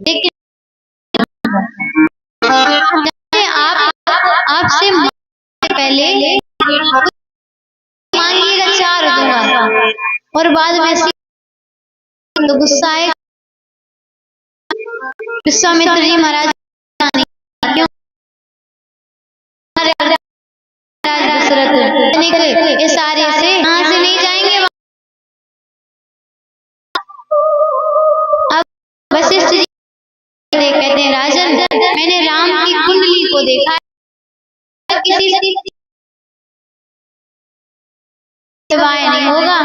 लेकिन आपसे पहले मांगिएगा 4 दूंगा और बाद में तो गुस्सा है। विश्वामित्र जी महाराज क्यों दशरथ निकले इस सारे से यहाँ से नहीं जाएंगे। अब वशिष्ठ जी कहते हैं राजन मैंने राम की कुंडली को देखा है, किसी सिवाय नहीं होगा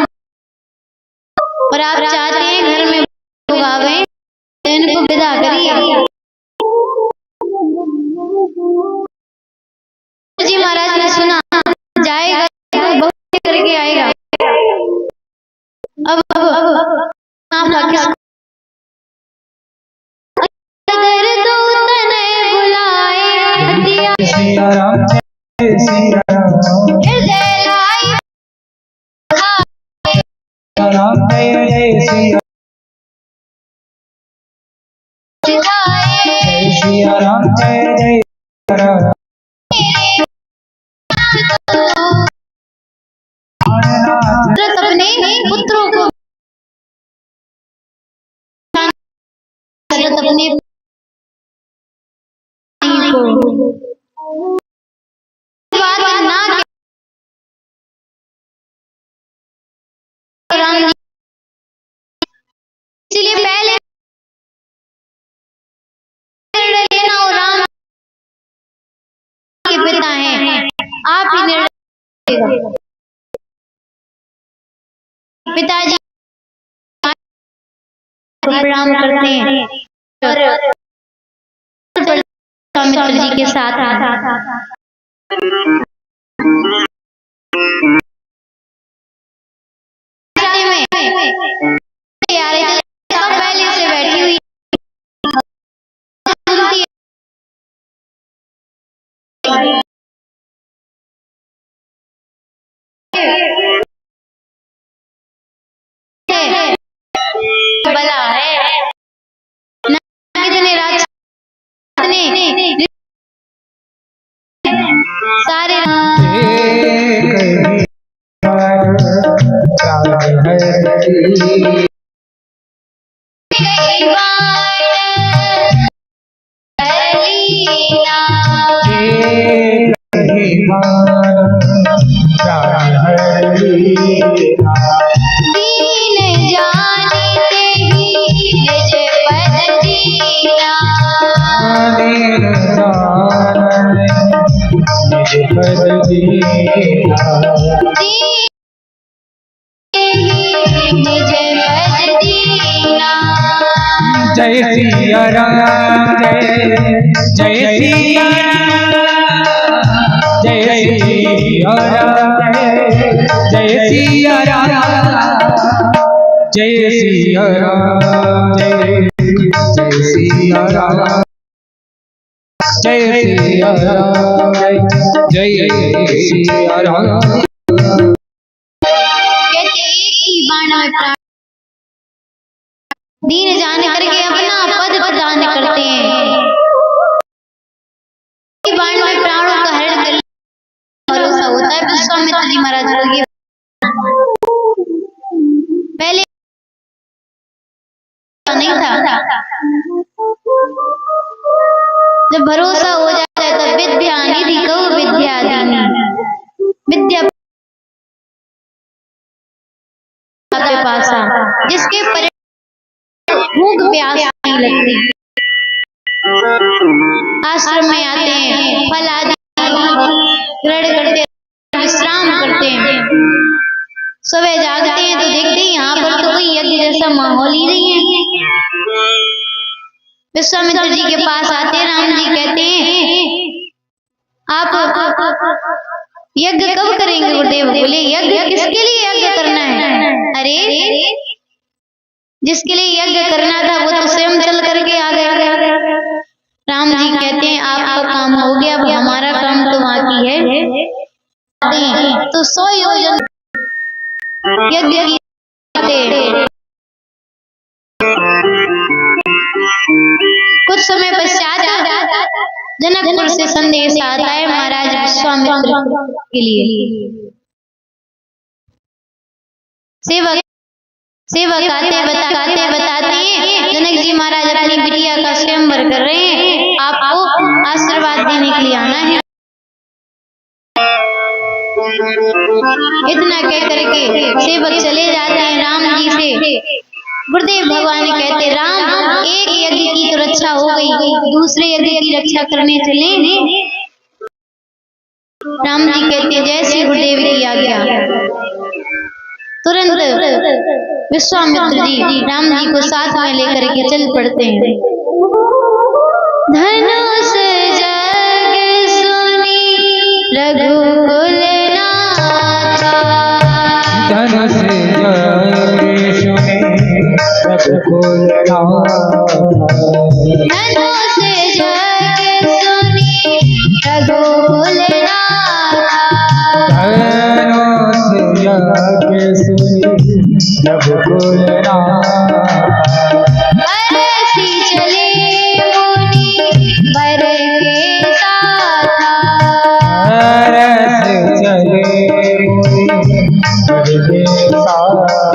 और आप चाहते हैं घर में लोग आवे इनको विदा करिए। जी महाराज ने सुना जाएगा बहुत करके आएगा। अब अपने पुत्रों को अपने इसलिए पहले लेना और राम के पिता हैं आप ही निर्णय पिताजी प्रणाम करते हैं और विश्वामित्र जी के साथ पहले से बैठी हुई बला है कितने राज सारे जय सिया राम जय सिया जय सिया राम जय सिया राम जय सिया राम जय सिया राम जय सिया राम जय सिया राम। दीन जाने करके अपना पद प्रदान करते हैं। बाण में प्राणों का हरण कर भरोसा होता है। विश्वामित्र जी महाराज को ये पहले नहीं था। जब भरोसा हो जाता है तो विद्या निधि कहो विद्या विद्या पासा जिसके भूख प्यास नहीं लगती। आश्रम में आते हैं फल आदि ग्रहण करते हैं विश्राम करते हैं। सुबह जागते हैं तो देखते हैं यहाँ पर तो कोई यज्ञ जैसा माहौल ही नहीं है। विश्वामित्र जी के पास आते हैं, राम जी कहते हैं आप यज्ञ कब करेंगे गुरुदेव? बोले यज्ञ किसके लिए यज्ञ करना है? अरे जिसके लिए यज्ञ करना था वो तो स्वयं चल करके आ गया। राम जी कहते हैं आपका काम हो गया, अब हमारा काम तो बाकी है। तो 100 योजन यज्ञ की। कुछ समय पश्चात जनकपुर से संदेश आता है महाराज विश्वामित्र के लिए। सेवक आते बताते हैं जनक जी महाराज अपनी बिटिया का स्वयंवर कर रहे हैं, आपको आशीर्वाद देने के लिए आना है। इतना कह करके सेवक चले जाते हैं राम जी से। गुरुदेव भगवान कहते राम एक यज्ञ की तो रक्षा हो गई, दूसरे यज्ञ की रक्षा करने चले। राम जी कहते जैसे गुरुदेव की आज्ञा। तुरंत विश्वामित्र जी राम जी को साथ में लेकर के चल पड़ते हैं। धनुष जग सुनी रघुकुल नाथा, धनुष जग सुनी रघुकुल नाथा, धनुष जग सुनी रघुकुल नाथा, धनुष जग सुनी रघुकुल नाथा, ऐसी चले मुनि वर के साथा, चले मुनि वर के साथा,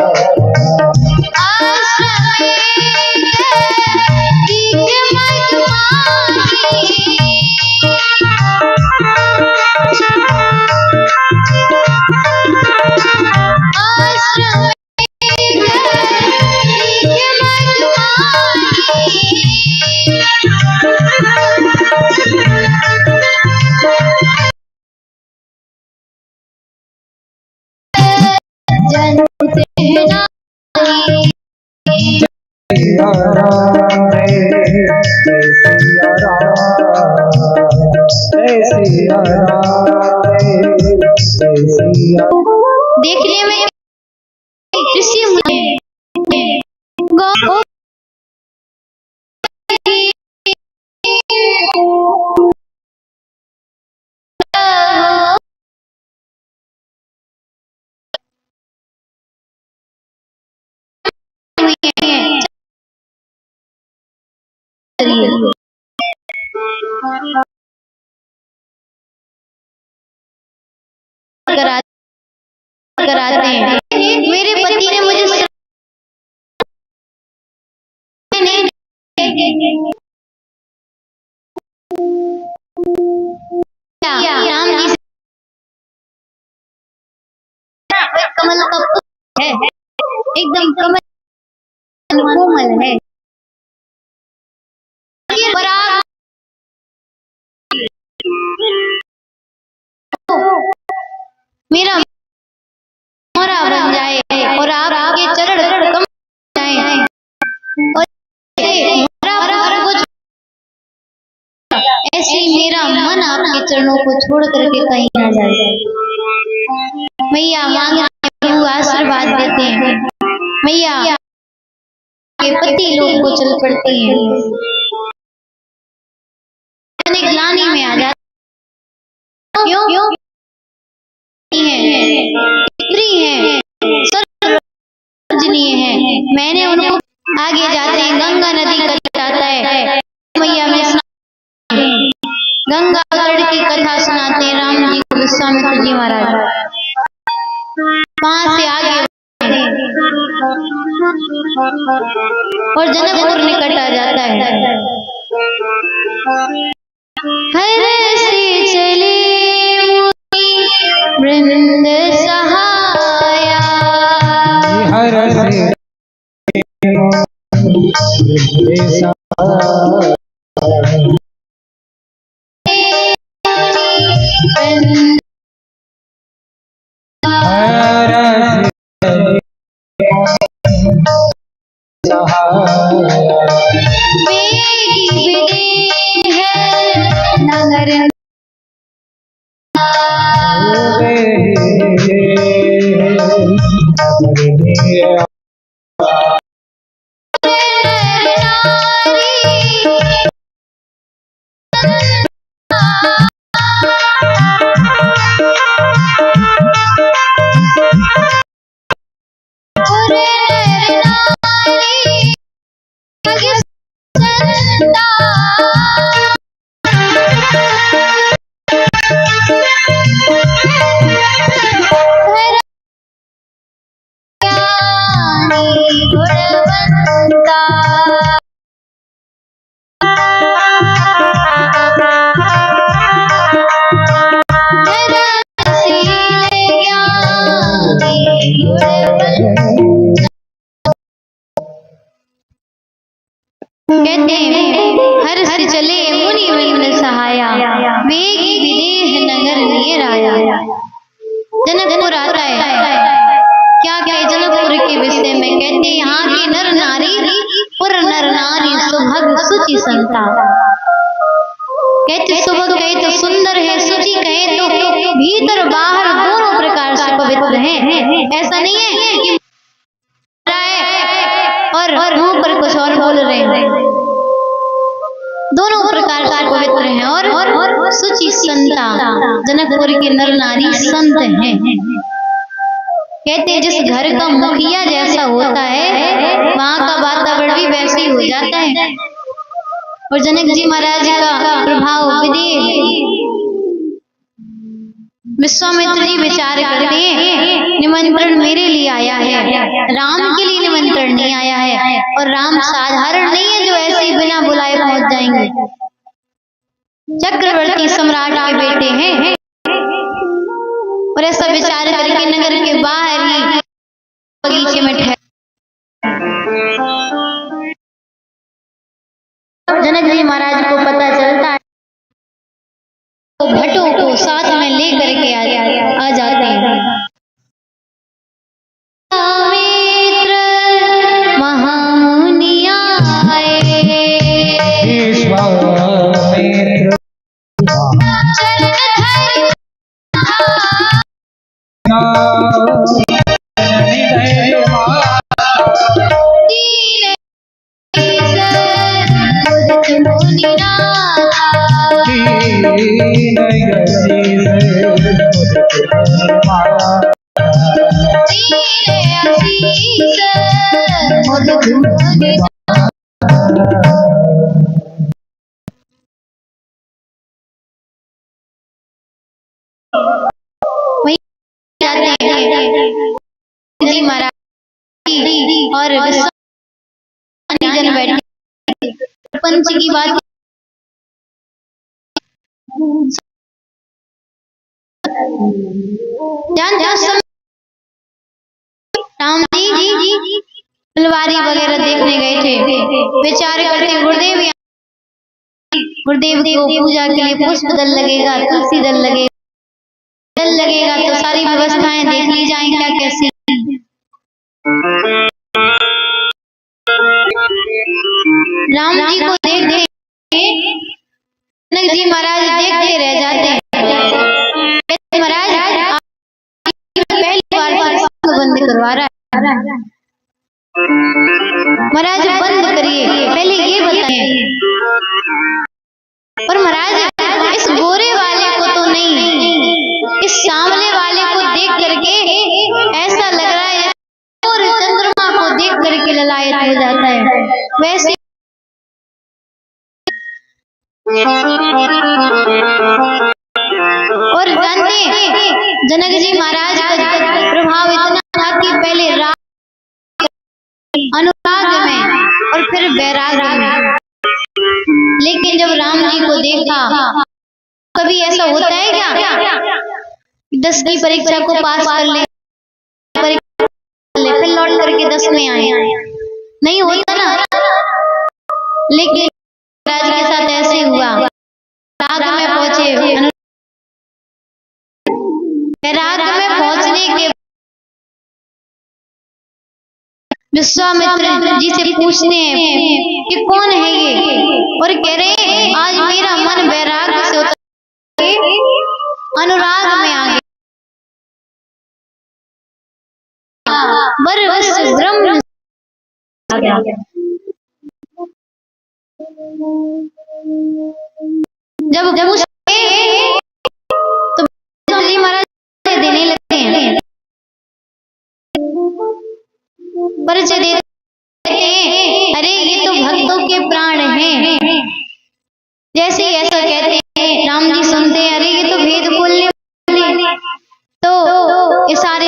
देखने में ऋषि मुनि कराते हैं। मेरे पति ने मुझे राम जी से कमल का पुष्प है, एकदम कमल कोमल है। मेरा मोरा बन जाए और आप आगे चरण कम जाए और ऐसे मेरा मन आपके चरणों को छोड़ करके कहीं ना जाए। मैया मांगते हुए आशीर्वाद देते हैं, मैया के पति लोग को चल पड़ते हैं। ग्लानि में आ जाते क्यों स्त्री है, सर्वपूजनीय है। मैंने उनको आगे जाते हैं गंगा नदी कट जाता है, मैया में गंगा तट की कथा सुनाते हैं राम जी को विश्वामित्र जी महाराज। वहां से आगे और जनकपुर निकट आ जाता है। हर से चले वृंद सहाया, हर से सहाया वेगी विदेन है नगर कहते हैं हर हर चले मुनि विंद सहाया वेगी विदेह नगर नियर आया। जनकपुर आता है, क्या कहे जनकपुर के विषय में, कहते यहाँ के नर नारी पुर नर नारी सुभग सुचि संता। कहते सुभग कहे तो सुंदर है, सुचि कहे तो भीतर बाहर दोनों प्रकार से पवित्र हैं। ऐसा नहीं है कि और मुंह पर कुछ और बोल रहे हैं, दोनों प्रकार से पवित्र हैं और सुचि संता। जनकपुर के नर नारी संत हैं। कहते हैं जिस घर का मुखिया जैसा होता है वहां का वातावरण भी वैसे ही हो जाता है। और जनक जी महाराज का प्रभाव विदेह। विश्वामित्र जी विचार करते हैं निमंत्रण मेरे लिए आया है, राम के लिए निमंत्रण नहीं आया है। और राम साधारण नहीं है जो ऐसे ही बिना बुलाए पहुंच जाएंगे। चक्रवर्ती सम्राट के बेटे हैं। और ऐसा विचार करके नगर के बाहर ही बगीचे में ठहर जनक जी महाराज को पता चलता है तो भट्टों को साथ में लेकर के आ जाते हैं। मित्र महामुनि आए जी महाराज और जन बैठे पंच की बात राम जी फुलवारी वगैरह देखने गए थे। विचार करते गुरुदेव को पूजा के लिए पुष्प दल लगेगा, तुलसी दल लगेगा तो सारी व्यवस्थाएं देख ली जाएं क्या कैसी। राम जी को देखते जनक जी महाराज देखते रह जाते हैं। महाराज पहली बार सत्संग बंद करवा रहा है। महाराज बंद करिए, पहले ये बताएं। पर महाराज इस गोरे वाले को तो नहीं, इस सामने वाले को देख करके ऐसा लग रहा है और चंद्रमा को देख करके ललायत हो जाता है। वैसे और जानते जनक जी महाराज का प्रभाव इतना था कि पहले अनुराग में और फिर वैराग्य में। लेकिन जब राम जी को देखा, कभी ऐसा होता है क्या 10 की परीक्षा को पास कर ले फिर लौट करके 10 में आए, नहीं होता ना। लेकिन राज के साथ ऐसे हुआ, राग में पहुंचे, राग में पहुंचने के विश्वामित्र जी से पूछते हैं कि कौन है ये, और कह रहे हैं आज मेरा मन वैराग्य से उतर के अनुराग में आ गया, बरवस ब्रह्म आ गया। जब पूछते तो जी महाराज देने लगते हैं, परिचय देते हैं, अरे ये तो भक्तों के प्राण हैं। जैसे ऐसा कहते हैं राम जी सुनते हैं, अरे ये तो भेद खोलने वाले, तो ये सारे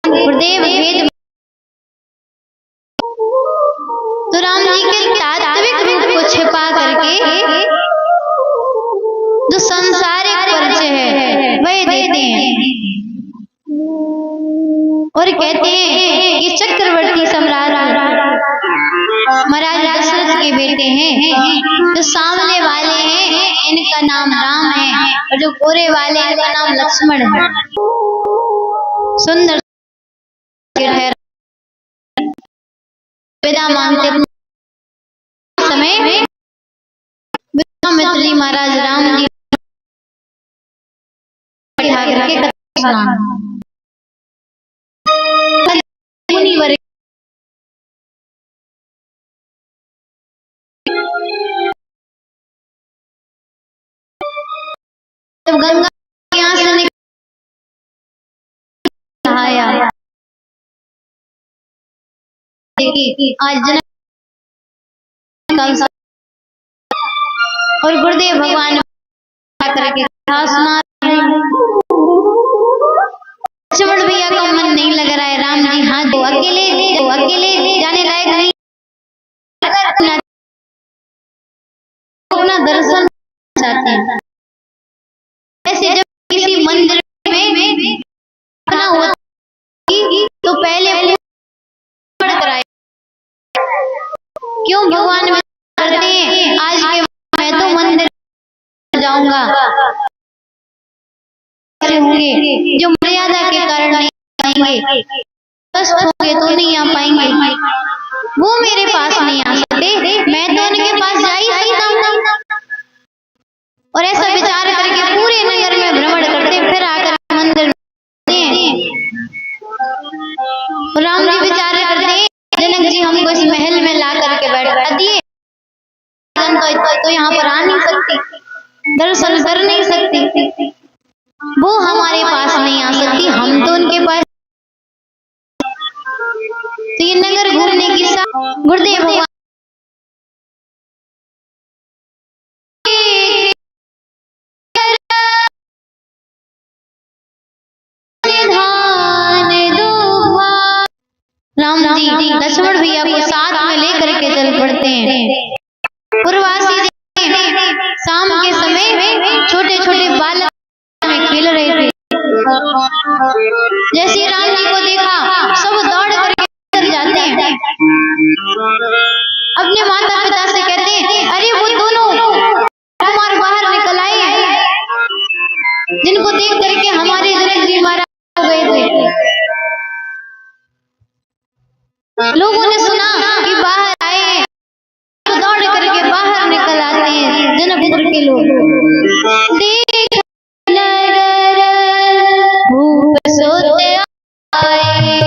गुरुदेव भेद, तो राम जी के तात्विक रूप को छिपा करके जो संसारिक परिचय है वह देते हैं, और कहते हैं कि चक्रवर्ती सम्राट महाराज दशरथ के बेटे हैं। जो सामने वाले हैं इनका नाम राम है, और जो गोरे वाले हैं इनका नाम लक्ष्मण है। सुंदर विदा मांगते समय विश्वामित्र जी महाराज राम जी बैठा करके कथा सुना। जब गंगा यहाँ से निकलाया आज जनक और गुरुदेव भगवान करके कथा सुना। लक्ष्मण भैया का मन नहीं लग रहा है, राम जी हाँ तो अकेले जाने लायक नहीं, अपना दर्शन चाहते हैं। ऐसे जब किसी मंदिर में अपना होता तो पहले कराए, क्यों भगवान में करते हैं आज के मैं तो मंदिर जाऊंगा होंगे जो मर्यादा के कारण नहीं आएंगे, कष्ट होंगे तो नहीं आ पाएंगे, वो मेरे पास नहीं आ सकते, मैं तो उनके पास जा ही सकता हूँ। और ऐसा विचार करके पूरे नगर में भ्रमण करते फिर आकर मंदिर में राम जी विचार करते जनक जी हमको इस महल में ला करके बैठा दिए, तो यहाँ पर आ नहीं सकती, दर्शन कर नहीं सकती, वो हमारे पास नहीं आ सकती, हम तो उनके पास। तो ये नगर घूमने की गुरुदेव भगवान राम जी लक्ष्मण भैया को साथ में लेकर के चल पड़ते हैं। पूर्वासी शाम के समय छोटे छोटे बालक में खेल रहे थे, जैसे राम जी को देखा सब दौड़ करके अंदर जाते हैं, अपने माता पिता से कहते हैं अरे वो दोनों कुमार बाहर निकल आए हैं जिनको देख करके हमारे जनक जी महाराज हो गए थे। लोगों ने सुना कि बाहर आए तो दौड़ करके बाहर निकल आते हैं जनकपुर के लोग। देख नगर भूप सोते आए,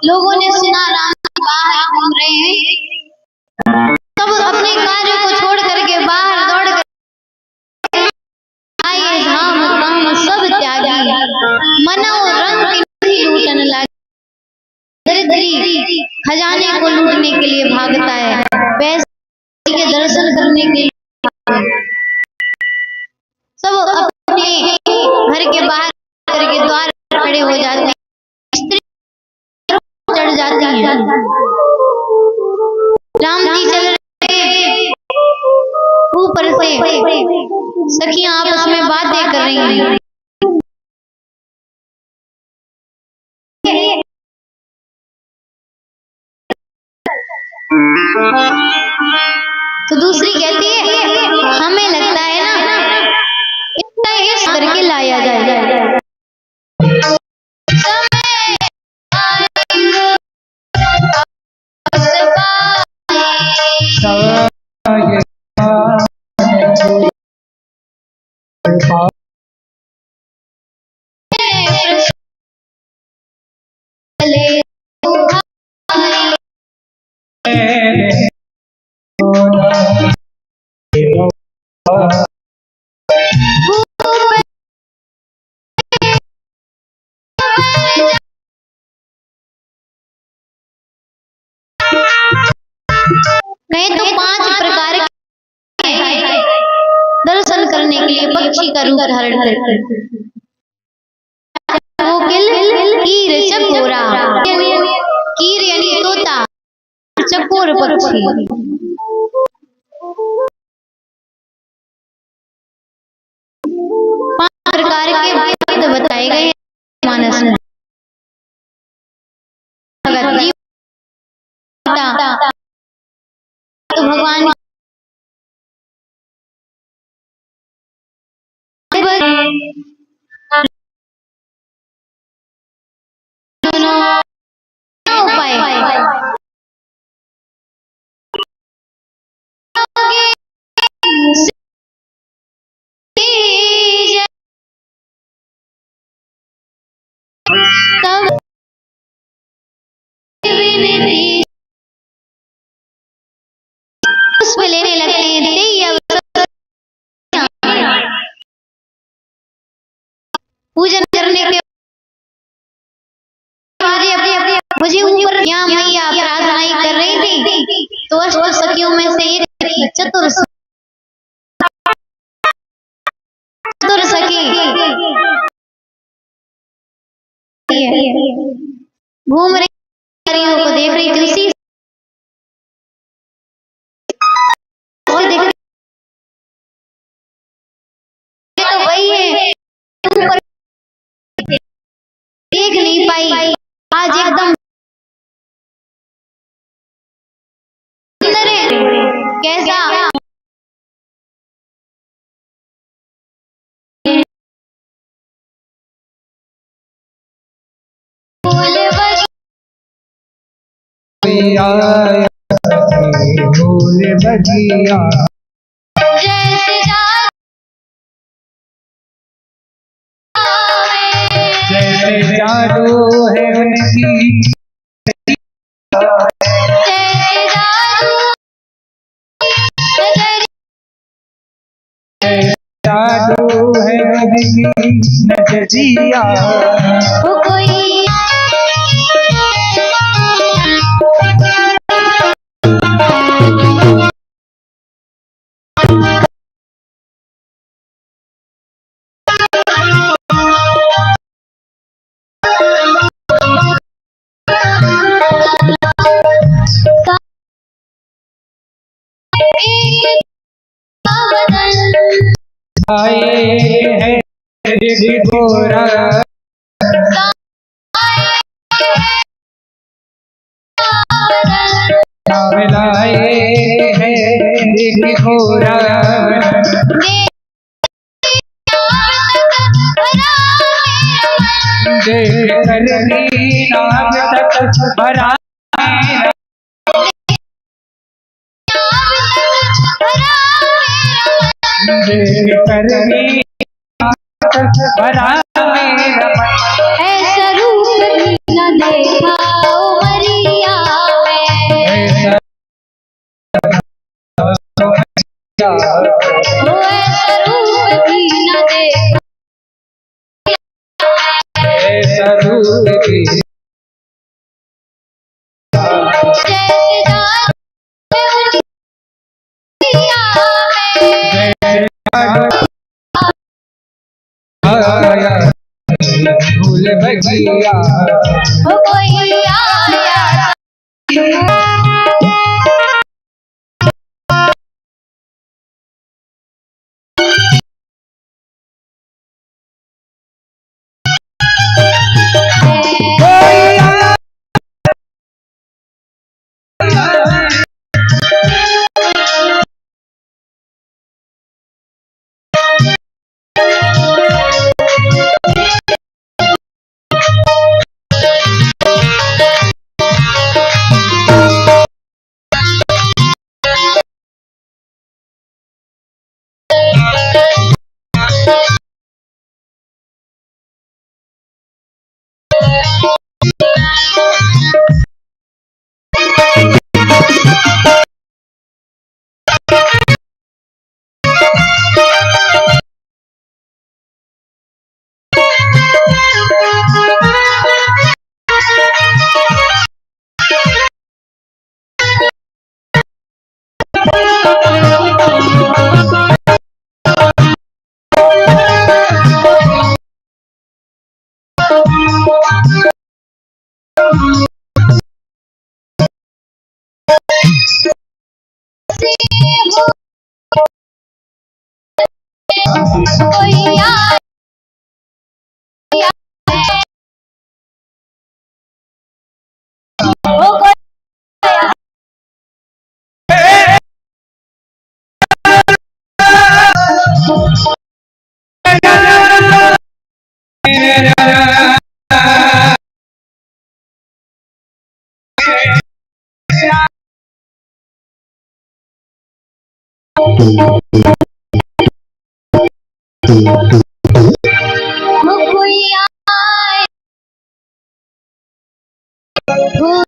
लोगों ने सुना राम बाहर खजाने को लूटने के लिए भागता है, पैसे के दर्शन करने के लिए सब अपने घर के बाहर करके द्वार खड़े हो जाते हैं, स्त्री चढ़ जाती हैं। राम जी चल रहे, ऊपर से सखियां आपस में बातें कर रही हैं। तो दूसरी कहती है हमें लगता है ना इतना इस करके लाया जाए। कहीं तो 5 प्रकार के दर्शन करने के लिए पक्षी का रूप धारण करते, कोकिल, कीर, चकोरा, कीर यानी तोता, चकोर पक्षी। 5 प्रकार के वेद बताए गए मानस में। तो भगवान पुष्प लेने लगते हैं, पूजन करने के मुझे ऊपर यहाँ मैया प्रार्थनाएं कर रही थी, तो अष्ट सखियों में से एक चतुर सखी घूम रही को देख रही थी, उसी और देख तो वही है, ऊपर देख नहीं पाई। आज एकदम कैसा फूल बगिया जैसे जादू है उनकी, जादू है उनकी नजरिया। आए हैं घोरा लाए हैं घोरा, देख कर नाम तक भरा, देख कर भरा मेरा मन। ऐसा रूप न देखा उमरिया में, ऐसा रूप भी न देखा, ऐसा रूप भी भैया वो कोई आया कोई आया वो कोई वो कोई आया वो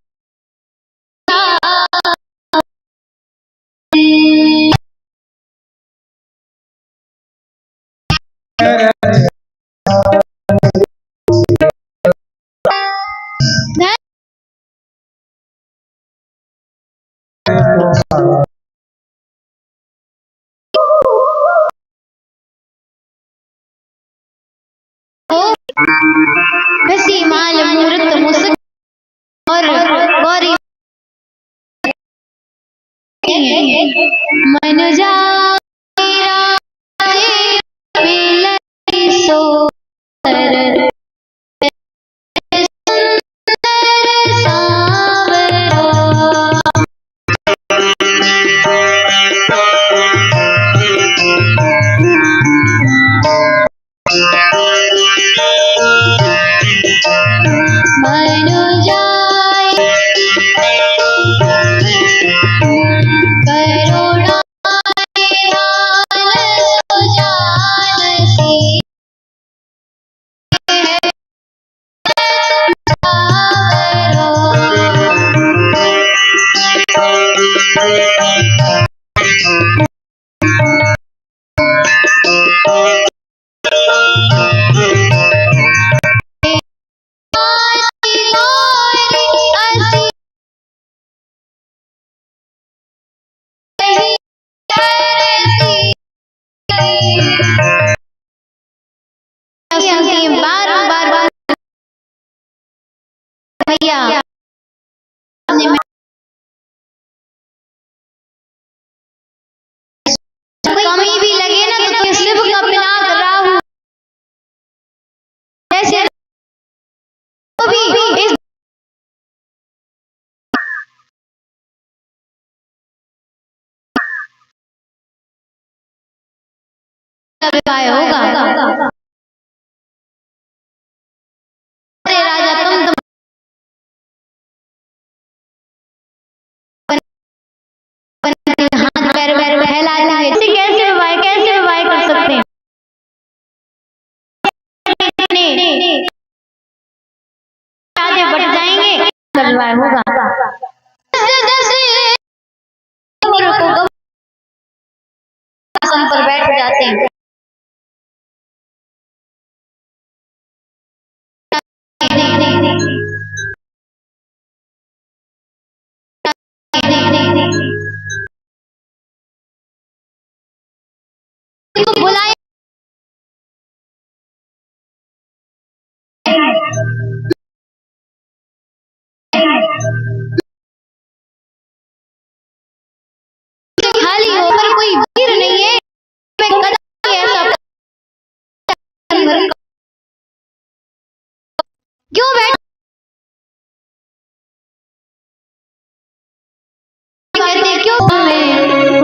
हसी माल मूरत मुस्क और गौरी मन जा सो बार बार भैया कमी भी लगे ना तो सिर्फ कपिला कर रहा हूँ जैसे तो भी इस विवाह होगा अरे राजा तुम हाथ पैर फैला देंगे कैसे विवाह कर सकते हैं आगे बढ़ जाएंगे विवाह होगा आसन पर बैठ जाते हैं बुलाए भर